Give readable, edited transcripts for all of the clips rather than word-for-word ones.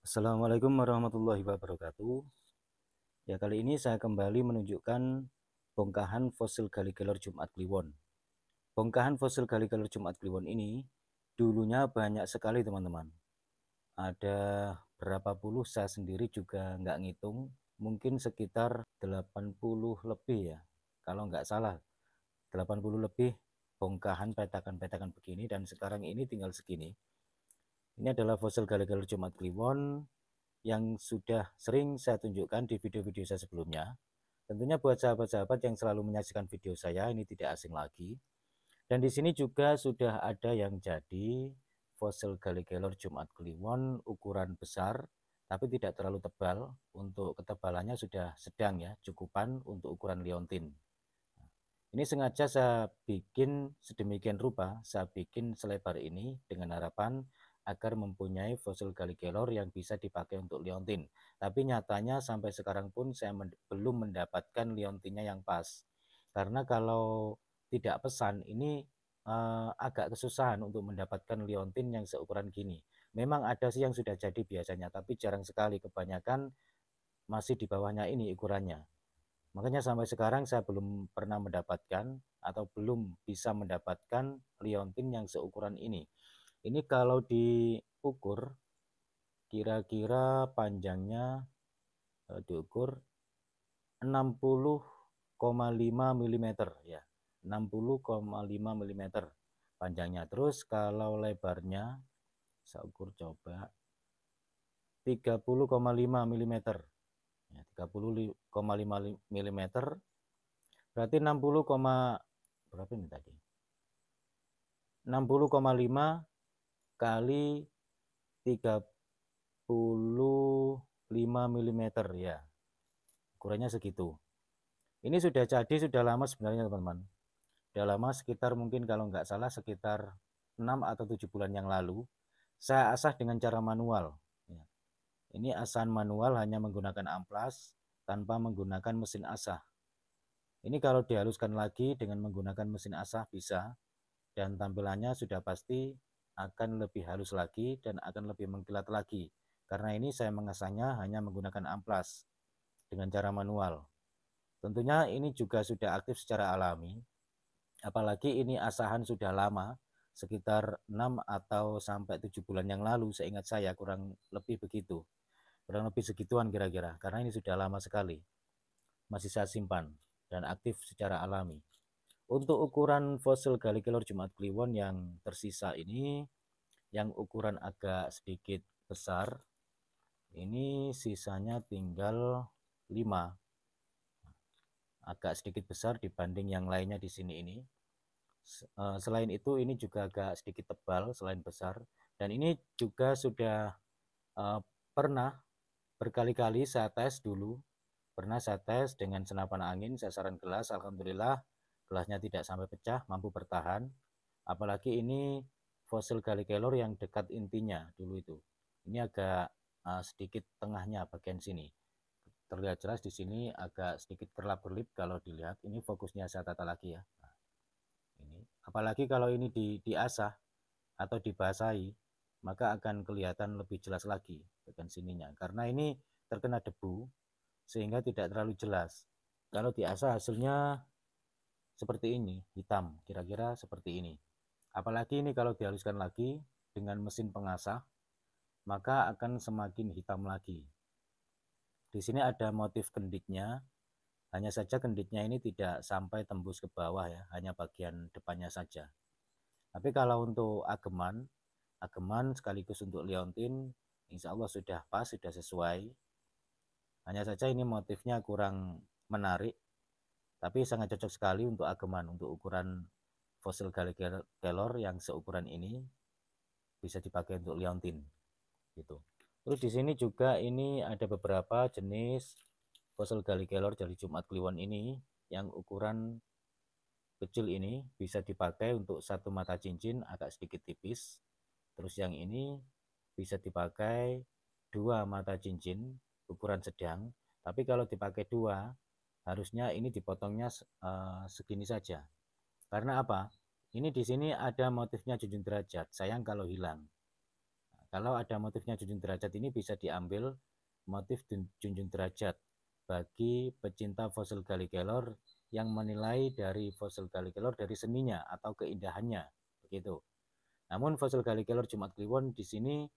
Assalamualaikum warahmatullahi wabarakatuh. Ya, kali ini saya kembali menunjukkan bongkahan fosil Gallikelor Jumat Kliwon. Bongkahan fosil Gallikelor Jumat Kliwon ini dulunya banyak sekali teman-teman. Ada berapa puluh, saya sendiri juga nggak ngitung, mungkin sekitar 80 lebih ya. Kalau nggak salah 80 lebih bongkahan petakan-petakan begini, dan sekarang ini tinggal segini. Ini adalah fosil Gallikelor Jumat Kliwon yang sudah sering saya tunjukkan di video-video saya sebelumnya. Tentunya buat sahabat-sahabat yang selalu menyaksikan video saya, ini tidak asing lagi. Dan di sini juga sudah ada yang jadi fosil Gallikelor Jumat Kliwon ukuran besar, tapi tidak terlalu tebal. Untuk ketebalannya sudah sedang ya, cukupan untuk ukuran liontin. Ini sengaja saya bikin sedemikian rupa, saya bikin selebar ini dengan harapan agar mempunyai fosil Gallikelor yang bisa dipakai untuk liontin. Tapi nyatanya sampai sekarang pun saya belum mendapatkan liontinnya yang pas. Karena kalau tidak pesan ini agak kesusahan untuk mendapatkan liontin yang seukuran gini. Memang ada sih yang sudah jadi biasanya, tapi jarang sekali, kebanyakan masih di bawahnya ini ukurannya. Makanya sampai sekarang saya belum pernah mendapatkan atau belum bisa mendapatkan liontin yang seukuran ini. Ini kalau diukur kira-kira panjangnya diukur 60,5 mm ya. 60,5 mm panjangnya. Terus kalau lebarnya saya ukur coba 30,5 mm. Ya, 30,5 mm berarti 60, berapa ini tadi? 60,5 kali 35 mm ya. Ukurannya segitu. Ini sudah jadi, sudah lama sebenarnya teman-teman. Sudah lama, sekitar mungkin kalau nggak salah sekitar 6 atau 7 bulan yang lalu. Saya asah dengan cara manual. Ya. Ini asahan manual hanya menggunakan amplas tanpa menggunakan mesin asah. Ini kalau dihaluskan lagi dengan menggunakan mesin asah bisa, dan tampilannya sudah pasti akan lebih halus lagi dan akan lebih mengkilat lagi. Karena ini saya mengasahnya hanya menggunakan amplas dengan cara manual. Tentunya ini juga sudah aktif secara alami, apalagi ini asahan sudah lama, sekitar 6 atau sampai 7 bulan yang lalu, seingat saya kurang lebih begitu. Kurang lebih segituan kira-kira, karena ini sudah lama sekali. Masih saya simpan dan aktif secara alami. Untuk ukuran fosil Gallikelor Jumat Kliwon yang tersisa ini, yang ukuran agak sedikit besar, ini sisanya tinggal 5. Agak sedikit besar dibanding yang lainnya di sini ini. Selain itu ini juga agak sedikit tebal selain besar. Dan ini juga sudah pernah berkali-kali saya tes dulu. Pernah saya tes dengan senapan angin, sasaran gelas, alhamdulillah gelasnya tidak sampai pecah, mampu bertahan. Apalagi ini fosil Gallikelor yang dekat intinya dulu itu. Ini agak sedikit tengahnya bagian sini. Terlihat jelas di sini agak sedikit kerlap-kerlip kalau dilihat. Ini fokusnya saya tata lagi ya. Nah, ini. Apalagi kalau ini diasah atau dibasahi, maka akan kelihatan lebih jelas lagi bagian sininya. Karena ini terkena debu sehingga tidak terlalu jelas. Kalau diasah hasilnya seperti ini, hitam, kira-kira seperti ini. Apalagi ini kalau dihaluskan lagi dengan mesin pengasah, maka akan semakin hitam lagi. Di sini ada motif kendiknya, hanya saja kendiknya ini tidak sampai tembus ke bawah ya, hanya bagian depannya saja. Tapi kalau untuk ageman, ageman sekaligus untuk liontin, insya Allah sudah pas, sudah sesuai. Hanya saja ini motifnya kurang menarik, tapi sangat cocok sekali untuk ageman, untuk ukuran fosil Gallikelor yang seukuran ini bisa dipakai untuk liontin gitu. Terus di sini juga ini ada beberapa jenis fosil Gallikelor dari Jumat Kliwon ini yang ukuran kecil, ini bisa dipakai untuk satu mata cincin agak sedikit tipis. Terus yang ini bisa dipakai dua mata cincin ukuran sedang, tapi kalau dipakai dua harusnya ini dipotongnya segini saja. Karena apa? Ini di sini ada motifnya junjung derajat, sayang kalau hilang. Kalau ada motifnya junjung derajat ini bisa diambil motif junjung derajat bagi pecinta fosil Gallikelor yang menilai dari fosil Gallikelor dari seninya atau keindahannya, begitu. Namun fosil Gallikelor Jumat Kliwon di sini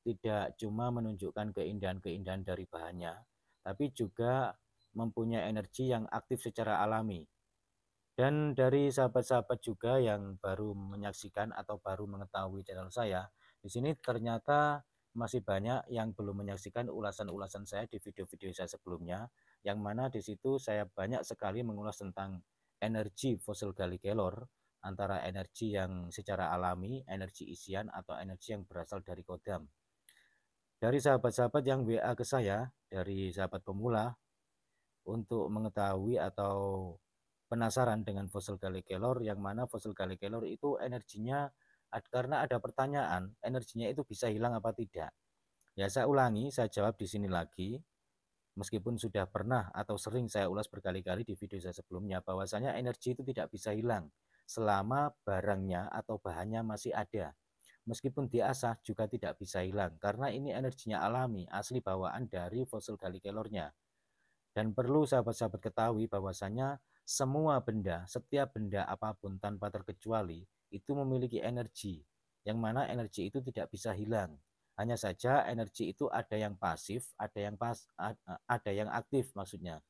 tidak cuma menunjukkan keindahan-keindahan dari bahannya, tapi juga mempunyai energi yang aktif secara alami. Dan dari sahabat-sahabat juga yang baru menyaksikan atau baru mengetahui channel saya, di sini ternyata masih banyak yang belum menyaksikan ulasan-ulasan saya di video-video saya sebelumnya, yang mana di situ saya banyak sekali mengulas tentang energi fosil Gallikelor, antara energi yang secara alami, energi isian, atau energi yang berasal dari kodam. Dari sahabat-sahabat yang WA ke saya, dari sahabat pemula, untuk mengetahui atau penasaran dengan fosil Gallikelor, yang mana fosil Gallikelor itu energinya, karena ada pertanyaan, energinya itu bisa hilang apa tidak. Ya saya ulangi, saya jawab di sini lagi, meskipun sudah pernah atau sering saya ulas berkali-kali di video saya sebelumnya, bahwasanya energi itu tidak bisa hilang selama barangnya atau bahannya masih ada. Meskipun diasah juga tidak bisa hilang, karena ini energinya alami, asli bawaan dari fosil Gallikelornya. Dan perlu sahabat-sahabat ketahui bahwasanya semua benda, setiap benda apapun tanpa terkecuali itu memiliki energi, yang mana energi itu tidak bisa hilang. Hanya saja energi itu ada yang pasif, ada yang aktif maksudnya.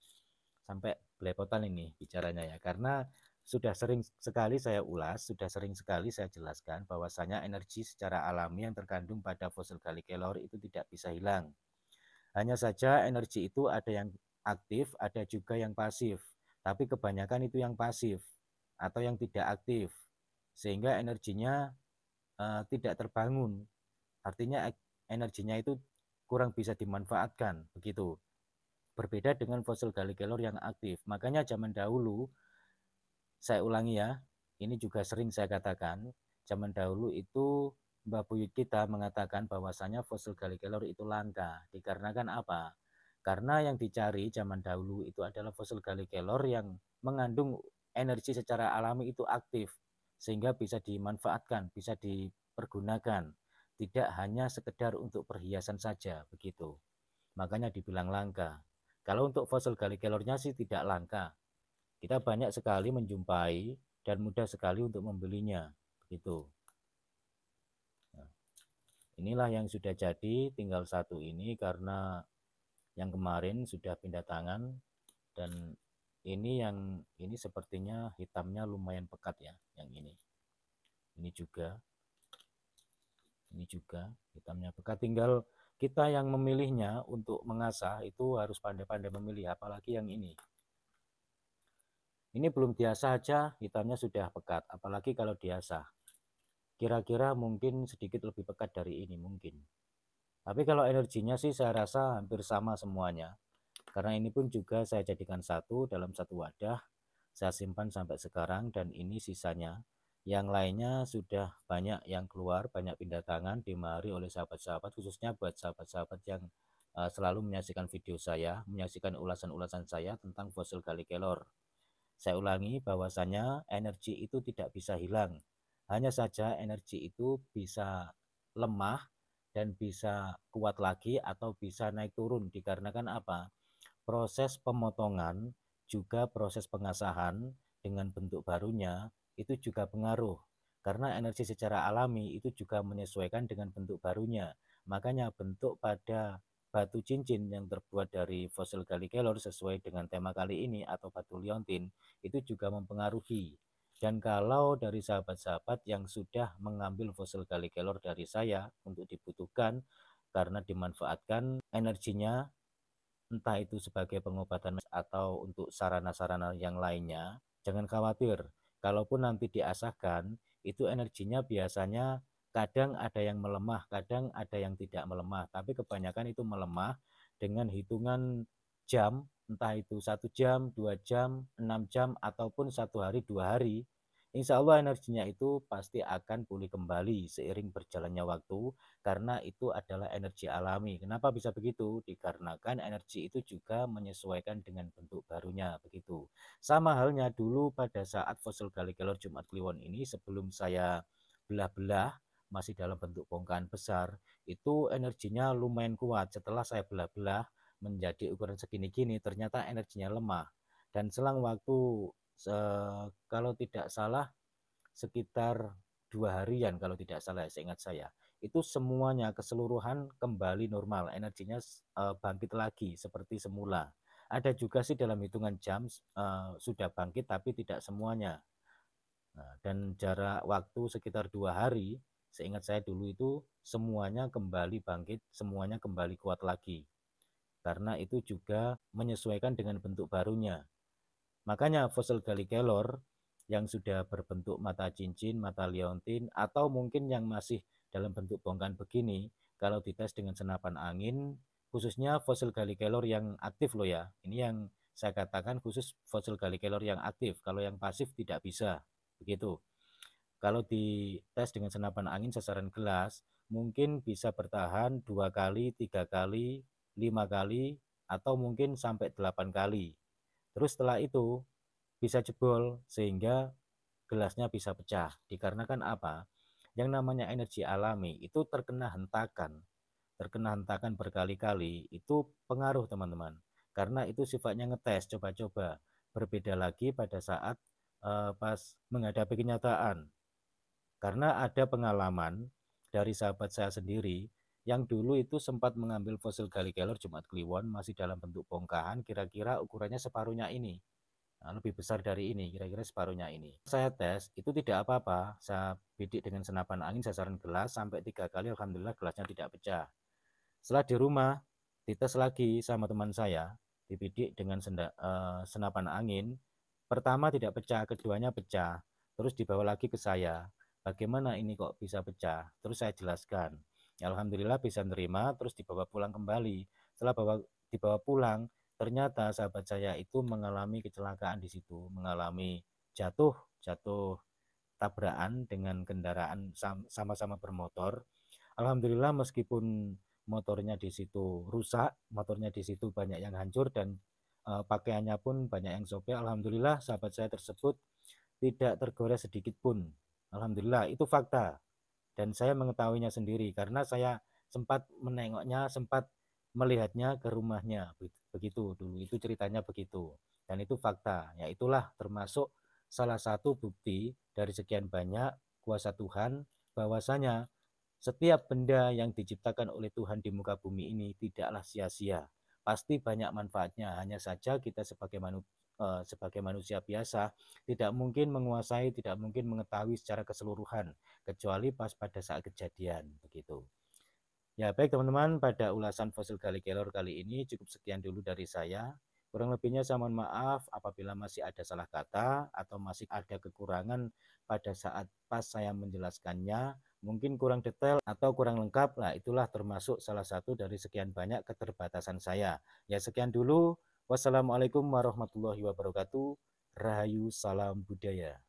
Sampai belepotan ini bicaranya ya, karena sudah sering sekali saya ulas, sudah sering sekali saya jelaskan bahwasanya energi secara alami yang terkandung pada fosil Gallikelor itu tidak bisa hilang. Hanya saja energi itu ada yang aktif, ada juga yang pasif. Tapi kebanyakan itu yang pasif atau yang tidak aktif. Sehingga energinya tidak terbangun. Artinya energinya itu kurang bisa dimanfaatkan, begitu. Berbeda dengan fosil Gallikelor yang aktif. Makanya zaman dahulu, saya ulangi ya, ini juga sering saya katakan, zaman dahulu itu Mbah Buyut kita mengatakan bahwasanya fosil Gallikelor itu langka. Dikarenakan apa? Karena yang dicari zaman dahulu itu adalah fosil Gallikelor yang mengandung energi secara alami itu aktif, sehingga bisa dimanfaatkan, bisa dipergunakan, tidak hanya sekedar untuk perhiasan saja, begitu. Makanya dibilang langka. Kalau untuk fosil Gallikelornya sih tidak langka. Kita banyak sekali menjumpai dan mudah sekali untuk membelinya, begitu. Nah, inilah yang sudah jadi, tinggal satu ini karena yang kemarin sudah pindah tangan, dan ini sepertinya hitamnya lumayan pekat ya, yang ini. Ini juga hitamnya pekat, tinggal kita yang memilihnya untuk mengasah itu harus pandai-pandai memilih, apalagi yang ini. Ini belum diasah aja hitamnya sudah pekat, apalagi kalau diasah. Kira-kira mungkin sedikit lebih pekat dari ini mungkin. Tapi kalau energinya sih saya rasa hampir sama semuanya. Karena ini pun juga saya jadikan satu dalam satu wadah. Saya simpan sampai sekarang dan ini sisanya. Yang lainnya sudah banyak yang keluar, banyak pindah tangan, dimari oleh sahabat-sahabat, khususnya buat sahabat-sahabat yang selalu menyaksikan video saya, menyaksikan ulasan-ulasan saya tentang fosil Gallikelor. Saya ulangi bahwasanya energi itu tidak bisa hilang. Hanya saja energi itu bisa lemah dan bisa kuat lagi atau bisa naik turun, dikarenakan apa? Proses pemotongan juga proses pengasahan dengan bentuk barunya itu juga pengaruh. Karena energi secara alami itu juga menyesuaikan dengan bentuk barunya. Makanya bentuk pada batu cincin yang terbuat dari fosil Gallikelor sesuai dengan tema kali ini atau batu liontin itu juga mempengaruhi. Dan kalau dari sahabat-sahabat yang sudah mengambil fosil Gallikelor dari saya untuk dibutuhkan karena dimanfaatkan energinya, entah itu sebagai pengobatan atau untuk sarana-sarana yang lainnya, jangan khawatir. Kalaupun nanti diasahkan, itu energinya biasanya kadang ada yang melemah, kadang ada yang tidak melemah. Tapi kebanyakan itu melemah dengan hitungan jam, entah itu 1 jam, 2 jam, 6 jam, ataupun 1 hari, 2 hari. Insya Allah energinya itu pasti akan pulih kembali seiring berjalannya waktu, karena itu adalah energi alami. Kenapa bisa begitu? Dikarenakan energi itu juga menyesuaikan dengan bentuk barunya, begitu. Sama halnya dulu pada saat fosil Gallikelor Jumat Kliwon ini, sebelum saya belah-belah masih dalam bentuk bongkahan besar, itu energinya lumayan kuat. Setelah saya belah-belah menjadi ukuran segini-gini, ternyata energinya lemah. Dan selang waktu kalau tidak salah sekitar 2 harian, kalau tidak salah seingat saya, itu semuanya keseluruhan kembali normal, energinya bangkit lagi seperti semula. Ada juga sih dalam hitungan jam sudah bangkit, tapi tidak semuanya. Nah, dan jarak waktu sekitar 2 hari, seingat saya dulu itu semuanya kembali bangkit, semuanya kembali kuat lagi. Karena itu juga menyesuaikan dengan bentuk barunya. Makanya fosil Gallikelor yang sudah berbentuk mata cincin, mata liontin, atau mungkin yang masih dalam bentuk bongkahan begini, kalau dites dengan senapan angin, khususnya fosil Gallikelor yang aktif loh ya. Ini yang saya katakan khusus fosil Gallikelor yang aktif. Kalau yang pasif tidak bisa. Begitu. Kalau dites dengan senapan angin sasaran gelas, mungkin bisa bertahan 2 kali, 3 kali, 5 kali, atau mungkin sampai 8 kali. Terus setelah itu bisa jebol sehingga gelasnya bisa pecah. Dikarenakan apa? Yang namanya energi alami itu terkena hentakan berkali-kali, itu pengaruh teman-teman. Karena itu sifatnya ngetes, coba-coba. Berbeda lagi pada saat pas menghadapi kenyataan. Karena ada pengalaman dari sahabat saya sendiri yang dulu itu sempat mengambil fosil Gallikelor Jumat Kliwon masih dalam bentuk bongkahan, kira-kira ukurannya separuhnya ini. Nah, lebih besar dari ini, kira-kira separuhnya ini. Saya tes, itu tidak apa-apa. Saya bidik dengan senapan angin sasaran gelas sampai 3 kali, alhamdulillah gelasnya tidak pecah. Setelah di rumah, dites lagi sama teman saya, dibidik dengan senapan angin. Pertama tidak pecah, keduanya pecah. Terus dibawa lagi ke saya. Bagaimana ini kok bisa pecah? Terus saya jelaskan. Ya, alhamdulillah bisa nerima, terus dibawa pulang kembali. Setelah dibawa pulang, ternyata sahabat saya itu mengalami kecelakaan di situ, mengalami jatuh tabrakan dengan kendaraan sama-sama bermotor. Alhamdulillah meskipun motornya di situ rusak, motornya di situ banyak yang hancur dan pakaiannya pun banyak yang sobek. Alhamdulillah sahabat saya tersebut tidak tergores sedikit pun. Alhamdulillah itu fakta dan saya mengetahuinya sendiri karena saya sempat menengoknya, sempat melihatnya ke rumahnya. Begitu dulu itu ceritanya begitu. Dan itu fakta. Ya itulah termasuk salah satu bukti dari sekian banyak kuasa Tuhan bahwasanya setiap benda yang diciptakan oleh Tuhan di muka bumi ini tidaklah sia-sia. Pasti banyak manfaatnya. Hanya saja kita sebagai manusia biasa tidak mungkin menguasai, tidak mungkin mengetahui secara keseluruhan kecuali pas pada saat kejadian begitu. Ya, baik teman-teman, pada ulasan fosil Gallikelor kali ini cukup sekian dulu dari saya. Kurang lebihnya saya mohon maaf apabila masih ada salah kata atau masih ada kekurangan pada saat pas saya menjelaskannya, mungkin kurang detail atau kurang lengkap. Nah, itulah termasuk salah satu dari sekian banyak keterbatasan saya. Ya, sekian dulu. Wassalamualaikum warahmatullahi wabarakatuh. Rahayu, salam budaya.